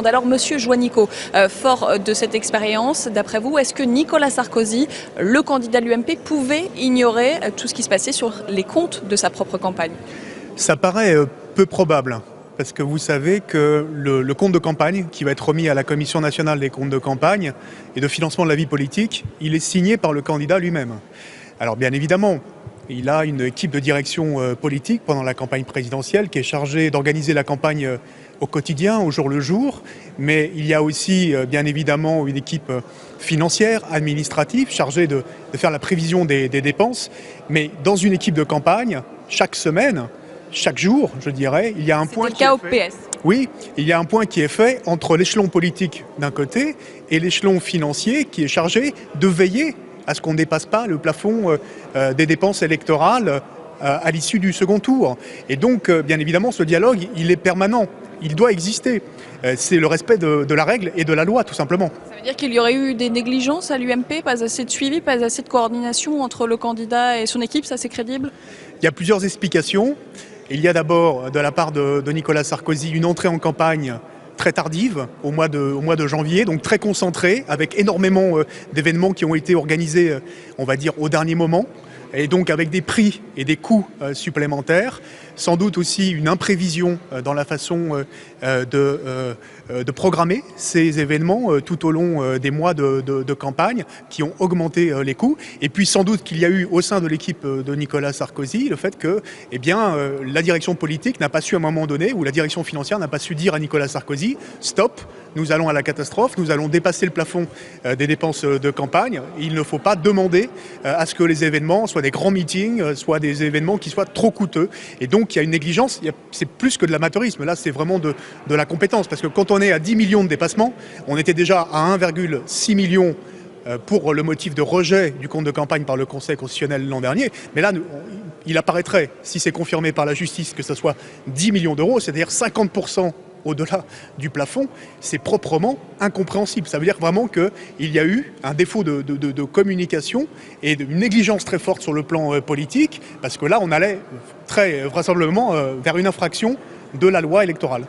Alors, Monsieur Juanico, fort de cette expérience, d'après vous, est-ce que Nicolas Sarkozy, le candidat de l'UMP, pouvait ignorer tout ce qui se passait sur les comptes de sa propre campagne? Ça paraît peu probable, parce que vous savez que le compte de campagne, qui va être remis à la Commission nationale des comptes de campagne et de financement de la vie politique, il est signé par le candidat lui-même. Alors bien évidemment, il a une équipe de direction politique pendant la campagne présidentielle qui est chargée d'organiser la campagne au quotidien, au jour le jour, mais il y a aussi bien évidemment une équipe financière, administrative, chargée de faire la prévision des dépenses. Mais dans une équipe de campagne, chaque semaine, chaque jour, je dirais, il y a un point qui est fait. PS. Oui, il y a un point qui est fait entre l'échelon politique d'un côté et l'échelon financier qui est chargé de veiller à ce qu'on ne dépasse pas le plafond des dépenses électorales à l'issue du second tour. Et donc, bien évidemment, ce dialogue, il est permanent. Il doit exister. C'est le respect de la règle et de la loi, tout simplement. Ça veut dire qu'il y aurait eu des négligences à l'UMP, pas assez de suivi, pas assez de coordination entre le candidat et son équipe, ça c'est crédible? Il y a plusieurs explications. Il y a d'abord, de la part de Nicolas Sarkozy, une entrée en campagne très tardive, au mois de janvier, donc très concentrée, avec énormément d'événements qui ont été organisés, on va dire, au dernier moment, et donc avec des prix et des coûts supplémentaires. Sans doute aussi une imprévision dans la façon de programmer ces événements tout au long des mois de campagne qui ont augmenté les coûts. Et puis sans doute qu'il y a eu au sein de l'équipe de Nicolas Sarkozy le fait que la direction politique n'a pas su à un moment donné, ou la direction financière n'a pas su dire à Nicolas Sarkozy « Stop, nous allons à la catastrophe, nous allons dépasser le plafond des dépenses de campagne. Il ne faut pas demander à ce que les événements soient des grands meetings, soient des événements qui soient trop coûteux. » Et donc il y a une négligence, c'est plus que de l'amateurisme, là c'est vraiment de la compétence. Parce que quand on est à 10 millions de dépassements, on était déjà à 1,6 million pour le motif de rejet du compte de campagne par le Conseil constitutionnel l'an dernier. Mais là, il apparaîtrait, si c'est confirmé par la justice, que ce soit 10 millions d'euros, c'est-à-dire 50% au-delà du plafond, c'est proprement incompréhensible. Ça veut dire vraiment qu'il y a eu un défaut de communication et une négligence très forte sur le plan politique, parce que là, on allait très vraisemblablement vers une infraction de la loi électorale.